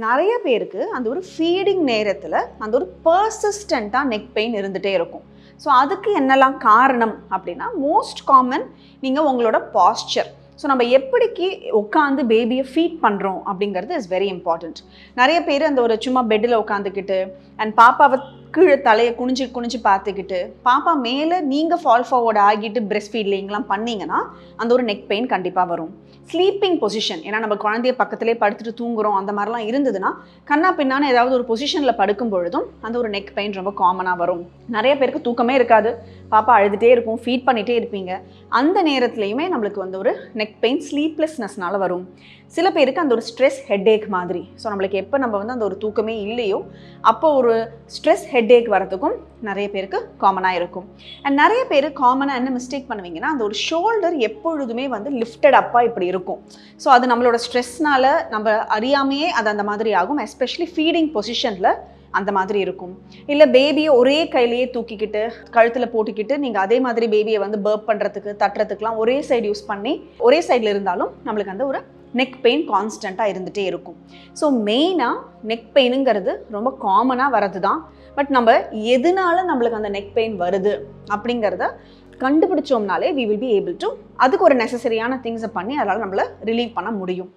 நிறைய பேருக்கு அந்த ஒரு ஃபீடிங் நேரத்தில் அந்த ஒரு பர்சிஸ்டண்ட்டாக நெக் பெயின் இருந்துகிட்டே இருக்கும். ஸோ அதுக்கு என்னெல்லாம் காரணம் அப்படின்னா, மோஸ்ட் காமன் நீங்கள் உங்களோட பாஸ்சர். ஸோ நம்ம எப்படிக்கு உட்காந்து பேபியை ஃபீட் பண்ணுறோம் அப்படிங்கிறது இஸ் வெரி இம்பார்ட்டண்ட். நிறைய பேர் அந்த ஒரு சும்மா பெட்டில் உட்காந்துக்கிட்டு அண்ட் பாப்பாவை கீழே தலையை குனிஞ்சு குனிஞ்சு பார்த்துக்கிட்டு பாப்பா மேலே நீங்கள் ஃபால் ஃபார்வர்ட் ஆகிட்டு பிரெஸ்ட் ஃபீட்லிங்லாம் பண்ணிங்கன்னா அந்த ஒரு நெக் பெயின் கண்டிப்பாக வரும். ஸ்லீப்பிங் பொசிஷன், ஏன்னா நம்ம குழந்தைய பக்கத்திலே படுத்துட்டு தூங்குறோம், அந்த மாதிரிலாம் இருந்ததுன்னா கண்ணா பின்னான்னு ஏதாவது ஒரு பொசிஷனில் படுக்கும் பொழுதும் அந்த ஒரு நெக் பெயின் ரொம்ப காமனாக வரும். நிறைய பேருக்கு தூக்கமே இருக்காது, பாப்பா அழுதுகிட்டே இருக்கும், ஃபீட் பண்ணிகிட்டே இருப்பீங்க, அந்த நேரத்துலையுமே நம்மளுக்கு வந்து ஒரு நெக் பெயின் ஸ்லீப்லெஸ்னஸ்னால வரும். சில பேருக்கு அந்த ஒரு ஸ்ட்ரெஸ் ஹெட்ஏக் மாதிரி, ஸோ நம்மளுக்கு எப்போ நம்ம வந்து அந்த ஒரு தூக்கமே இல்லையோ அப்போ ஒரு ஸ்ட்ரெஸ் ஹெட்ஏக் வரதுக்கும் நிறைய பேருக்கு காமனாக இருக்கும். அண்ட் நிறைய பேர் காமனாக என்ன மிஸ்டேக் பண்ணுவீங்கன்னா, அந்த ஒரு ஷோல்டர் எப்பொழுதுமே வந்து லிஃப்டட் அப்பாக இப்படி இருக்கும். ஸோ அது நம்மளோட ஸ்ட்ரெஸ்னால் நம்ம அறியாமையே அது அந்த மாதிரி ஆகும். எஸ்பெஷலி ஃபீடிங் பொசிஷனில் அந்த மாதிரி இருக்கும். இல்லை பேபியை ஒரே கையிலேயே தூக்கிக்கிட்டு கழுத்தில் போட்டுக்கிட்டு நீங்கள் அதே மாதிரி பேபியை வந்து பர்ப் பண்ணுறதுக்கு தட்டுறதுக்குலாம் ஒரே சைடு யூஸ் பண்ணி ஒரே சைடில் இருந்தாலும் நம்மளுக்கு அந்த ஒரு நெக் பெயின் கான்ஸ்டண்ட்டாக இருந்துகிட்டே இருக்கும். ஸோ மெயினாக நெக் பெயினுங்கிறது ரொம்ப காமனாக வரது தான். பட் நம்ம எதனால நம்மளுக்கு அந்த நெக் பெயின் வருது அப்படிங்கிறத கண்டுபிடிச்சோம்னாலே we will be able to அதுக்கு ஒரு நெசசரியான திங்ஸை பண்ணி அதனால் நம்மளை ரிலீவ் பண்ண முடியும்.